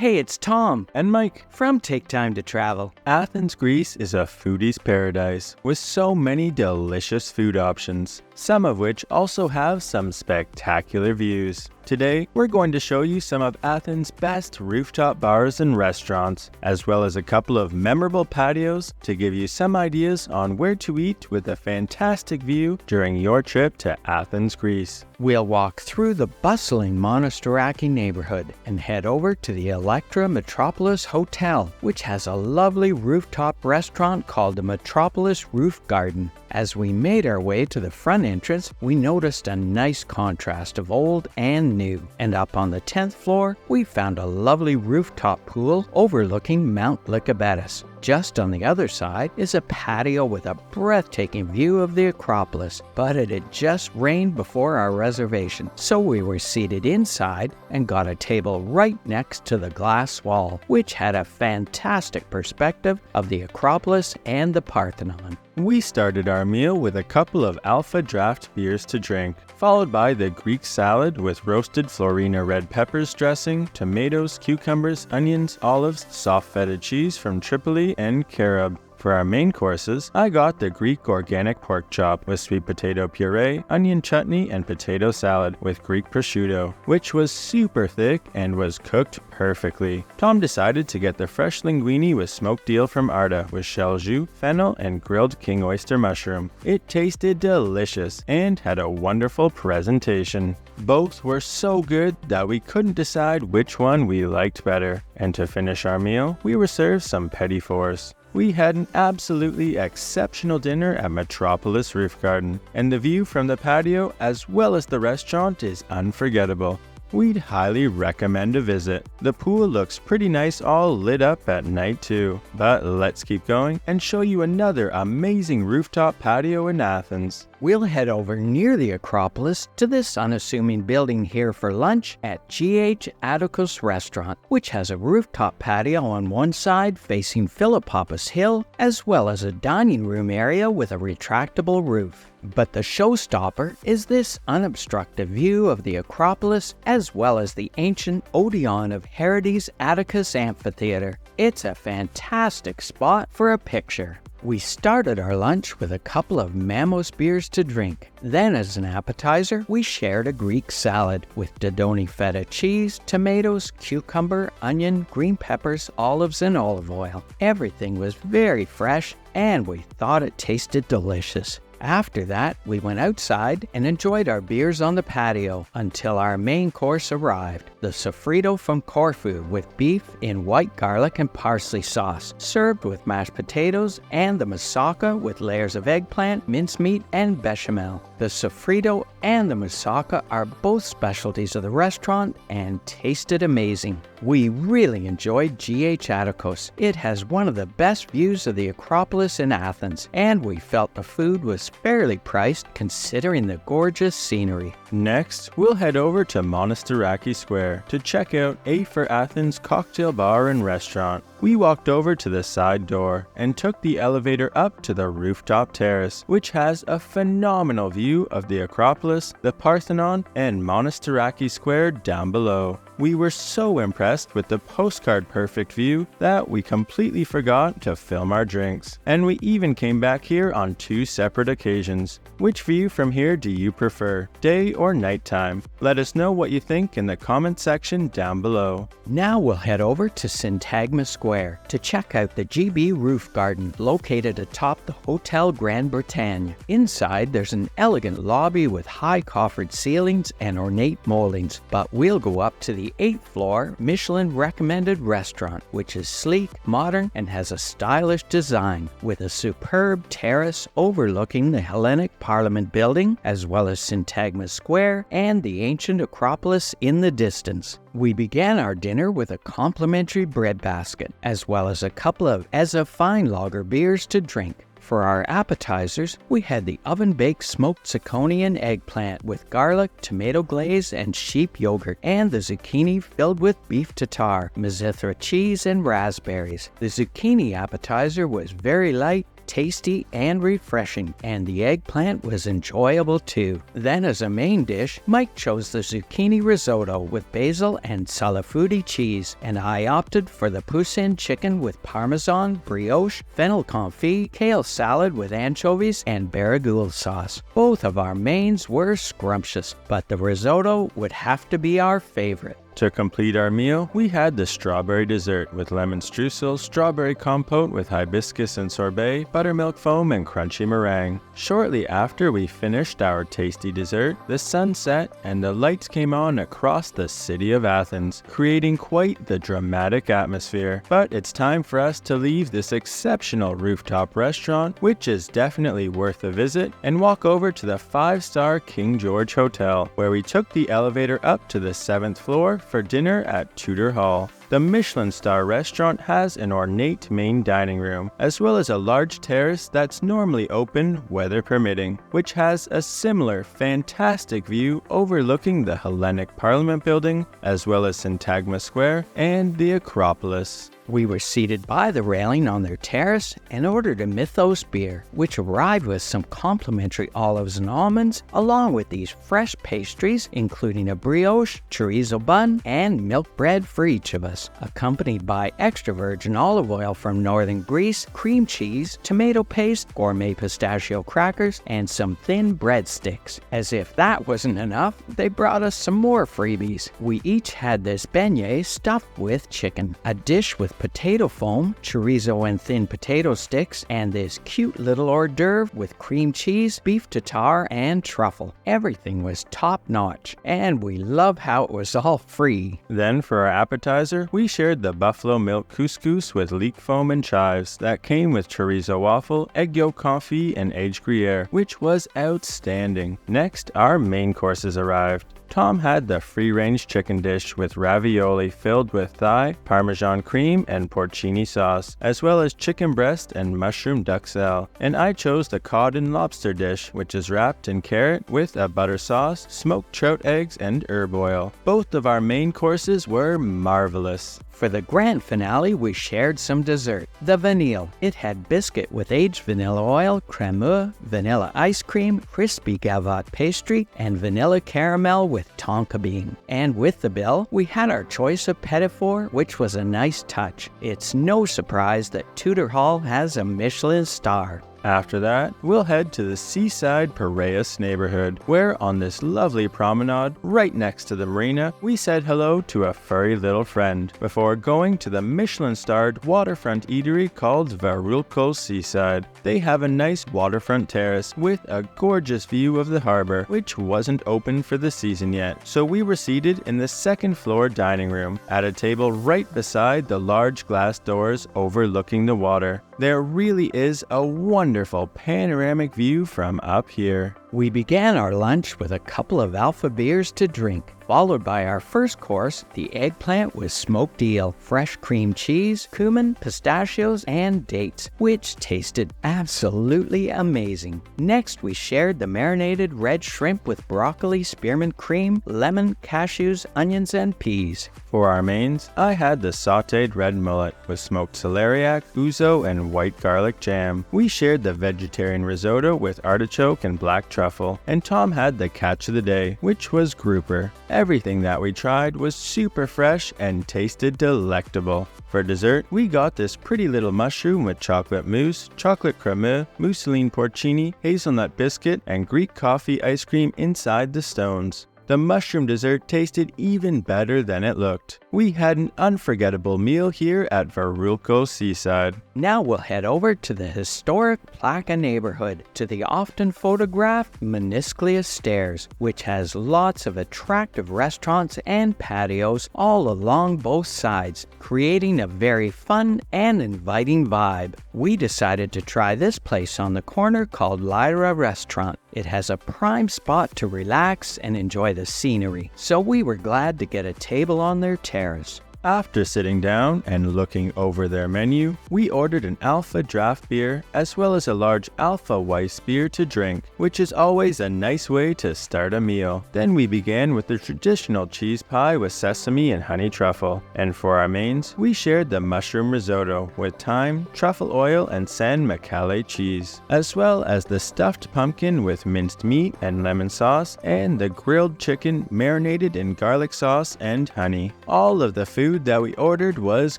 Hey, it's Tom and Mike from Take Time to Travel. Athens, Greece is a foodie's paradise with so many delicious food options, some of which also have some spectacular views. Today, we're going to show you some of Athens' best rooftop bars and restaurants, as well as a couple of memorable patios to give you some ideas on where to eat with a fantastic view during your trip to Athens, Greece. We'll walk through the bustling Monastiraki neighborhood and head over to the Electra Metropolis Hotel, which has a lovely rooftop restaurant called the Metropolis Roof Garden. As we made our way to the front entrance, we noticed a nice contrast of old and new. And up on the 10th floor, we found a lovely rooftop pool overlooking Mount Lycabettus. Just on the other side is a patio with a breathtaking view of the Acropolis, but it had just rained before our reservation, so we were seated inside and got a table right next to the glass wall, which had a fantastic perspective of the Acropolis and the Parthenon. We started our meal with a couple of alpha draft beers to drink, followed by the Greek salad with roasted Florina red peppers dressing, tomatoes, cucumbers, onions, olives, soft feta cheese from Tripoli, and carob. For our main courses, I got the Greek organic pork chop with sweet potato puree, onion chutney, and potato salad with Greek prosciutto, which was super thick and was cooked perfectly. Tom decided to get the fresh linguine with smoked eel from Arta with shell jus, fennel, and grilled king oyster mushroom. It tasted delicious and had a wonderful presentation. Both were so good that we couldn't decide which one we liked better. And to finish our meal, we were served some petit fours. We had an absolutely exceptional dinner at Metropolis Roof Garden, and the view from the patio as well as the restaurant is unforgettable. We'd highly recommend a visit. The pool looks pretty nice all lit up at night too. But let's keep going and show you another amazing rooftop patio in Athens. We'll head over near the Acropolis to this unassuming building here for lunch at Attikos Restaurant, which has a rooftop patio on one side facing Philippopolis Hill, as well as a dining room area with a retractable roof. But the showstopper is this unobstructed view of the Acropolis, as well as the ancient Odeon of Herodes Atticus Amphitheater. It's a fantastic spot for a picture. We started our lunch with a couple of Mamos beers to drink. Then as an appetizer, we shared a Greek salad with Dodoni feta cheese, tomatoes, cucumber, onion, green peppers, olives, and olive oil. Everything was very fresh and we thought it tasted delicious. After that, we went outside and enjoyed our beers on the patio until our main course arrived, the sofrito from Corfu with beef in white garlic and parsley sauce, served with mashed potatoes, and the moussaka with layers of eggplant, mincemeat, and bechamel. The sofrito and the moussaka are both specialties of the restaurant and tasted amazing. We really enjoyed GH Attikos. It has one of the best views of the Acropolis in Athens, and we felt the food was fairly priced considering the gorgeous scenery. Next, we'll head over to Monastiraki Square to check out A for Athens cocktail bar and restaurant. We walked over to the side door and took the elevator up to the rooftop terrace, which has a phenomenal view of the Acropolis, the Parthenon, and Monastiraki Square down below. We were so impressed with the postcard perfect view that we completely forgot to film our drinks. And we even came back here on 2 separate occasions. Which view from here do you prefer, day or nighttime? Let us know what you think in the comment section down below. Now we'll head over to Syntagma Square to check out the GB Roof Garden located atop the Hotel Grand Bretagne. Inside there's an elegant lobby with high coffered ceilings and ornate moldings, but we'll go up to the 8th floor Michelin recommended restaurant, which is sleek, modern, and has a stylish design with a superb terrace overlooking the Hellenic Parliament building, as well as Syntagma Square and the ancient Acropolis in the distance. We began our dinner with a complimentary bread basket, as well as a couple of Eza fine lager beers to drink. For our appetizers, we had the oven-baked smoked zirconian eggplant with garlic, tomato glaze, and sheep yogurt, and the zucchini filled with beef tartare, Mizithra cheese, and raspberries. The zucchini appetizer was very light, tasty and refreshing, and the eggplant was enjoyable too. Then as a main dish, Mike chose the zucchini risotto with basil and salafudi cheese, and I opted for the poussin chicken with parmesan, brioche, fennel confit, kale salad with anchovies, and barragoule sauce. Both of our mains were scrumptious, but the risotto would have to be our favorite. To complete our meal, we had the strawberry dessert with lemon streusel, strawberry compote with hibiscus and sorbet, buttermilk foam, and crunchy meringue. Shortly after we finished our tasty dessert, the sun set and the lights came on across the city of Athens, creating quite the dramatic atmosphere. But it's time for us to leave this exceptional rooftop restaurant, which is definitely worth a visit, and walk over to the 5-star King George Hotel, where we took the elevator up to the 7th floor for dinner at Tudor Hall. The Michelin star restaurant has an ornate main dining room, as well as a large terrace that's normally open, weather permitting, which has a similar fantastic view overlooking the Hellenic Parliament building, as well as Syntagma Square and the Acropolis. We were seated by the railing on their terrace and ordered a Mythos beer, which arrived with some complimentary olives and almonds, along with these fresh pastries, including a brioche, chorizo bun, and milk bread for each of us, accompanied by extra virgin olive oil from northern Greece, cream cheese, tomato paste, gourmet pistachio crackers, and some thin breadsticks. As if that wasn't enough, they brought us some more freebies. We each had this beignet stuffed with chicken, a dish with potato foam, chorizo and thin potato sticks, and this cute little hors d'oeuvre with cream cheese, beef tartare, and truffle. Everything was top notch, and we love how it was all free. Then for our appetizer, we shared the buffalo milk couscous with leek foam and chives that came with chorizo waffle, egg yolk confit, and aged Gruyere, which was outstanding. Next, our main courses arrived. Tom had the free-range chicken dish with ravioli filled with thigh, parmesan cream, and porcini sauce, as well as chicken breast and mushroom duxelle. And I chose the cod and lobster dish, which is wrapped in carrot with a butter sauce, smoked trout eggs, and herb oil. Both of our main courses were marvelous. For the grand finale, we shared some dessert, the vanille. It had biscuit with aged vanilla oil, cremeux, vanilla ice cream, crispy gavotte pastry, and vanilla caramel with tonka bean. And with the bill, we had our choice of petit four, which was a nice touch. It's no surprise that Tutor Hall has a Michelin star. After that, we'll head to the seaside Piraeus neighborhood, where on this lovely promenade, right next to the marina, we said hello to a furry little friend, before going to the Michelin-starred waterfront eatery called Vero Seaside. They have a nice waterfront terrace with a gorgeous view of the harbor, which wasn't open for the season yet, so we were seated in the second floor dining room, at a table right beside the large glass doors overlooking the water. There really is a wonderful panoramic view from up here. We began our lunch with a couple of alpha beers to drink, followed by our first course, the eggplant with smoked eel, fresh cream cheese, cumin, pistachios, and dates, which tasted absolutely amazing. Next, we shared the marinated red shrimp with broccoli, spearmint cream, lemon, cashews, onions, and peas. For our mains, I had the sautéed red mullet with smoked celeriac, ouzo, and white garlic jam. We shared the vegetarian risotto with artichoke and black truffle, and Tom had the catch of the day, which was grouper. Everything that we tried was super fresh and tasted delectable. For dessert, we got this pretty little mushroom with chocolate mousse, chocolate cremeux, mousseline porcini, hazelnut biscuit, and Greek coffee ice cream inside the stones. The mushroom dessert tasted even better than it looked. We had an unforgettable meal here at Varoulko Seaside. Now we'll head over to the historic Plaka neighborhood, to the often photographed Menisclia Stairs, which has lots of attractive restaurants and patios all along both sides, creating a very fun and inviting vibe. We decided to try this place on the corner called Lyra Restaurant. It has a prime spot to relax and enjoy the scenery, so we were glad to get a table on their terrace. After sitting down and looking over their menu, we ordered an Alpha draft beer as well as a large Alpha Weiss beer to drink, which is always a nice way to start a meal. Then we began with the traditional cheese pie with sesame and honey truffle, and for our mains, we shared the mushroom risotto with thyme, truffle oil, and San Michele cheese, as well as the stuffed pumpkin with minced meat and lemon sauce, and the grilled chicken marinated in garlic sauce and honey. All of the food that we ordered was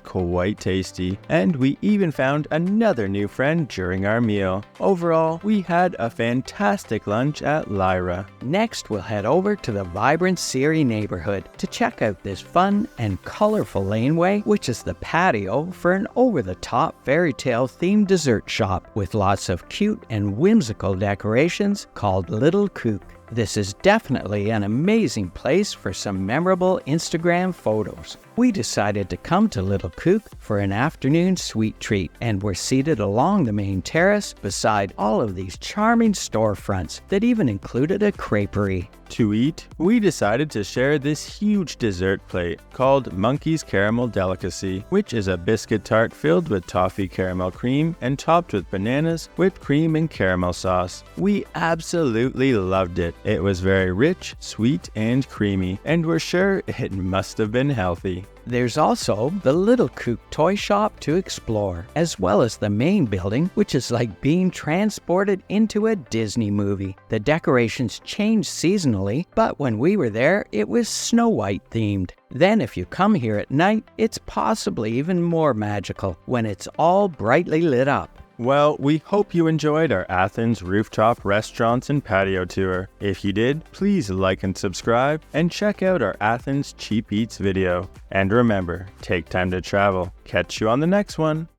quite tasty, and we even found another new friend during our meal. Overall, we had a fantastic lunch at Lyra. Next, we'll head over to the vibrant Siri neighborhood to check out this fun and colorful laneway, which is the patio for an over-the-top fairy tale themed dessert shop with lots of cute and whimsical decorations called Little KooK. This is definitely an amazing place for some memorable Instagram photos. We decided to come to Little KooK for an afternoon sweet treat, and we're seated along the main terrace beside all of these charming storefronts that even included a creperie. To eat, we decided to share this huge dessert plate called Monkey's Caramel Delicacy, which is a biscuit tart filled with toffee caramel cream and topped with bananas, whipped cream, and caramel sauce. We absolutely loved it. It was very rich, sweet, and creamy, and we're sure it must have been healthy. There's also the Little KooK toy shop to explore, as well as the main building, which is like being transported into a Disney movie. The decorations change seasonally, but when we were there, it was Snow White themed. Then if you come here at night, it's possibly even more magical when it's all brightly lit up. Well, we hope you enjoyed our Athens Rooftop Restaurants and Patio Tour. If you did, please like and subscribe, and check out our Athens Cheap Eats video. And remember, take time to travel. Catch you on the next one.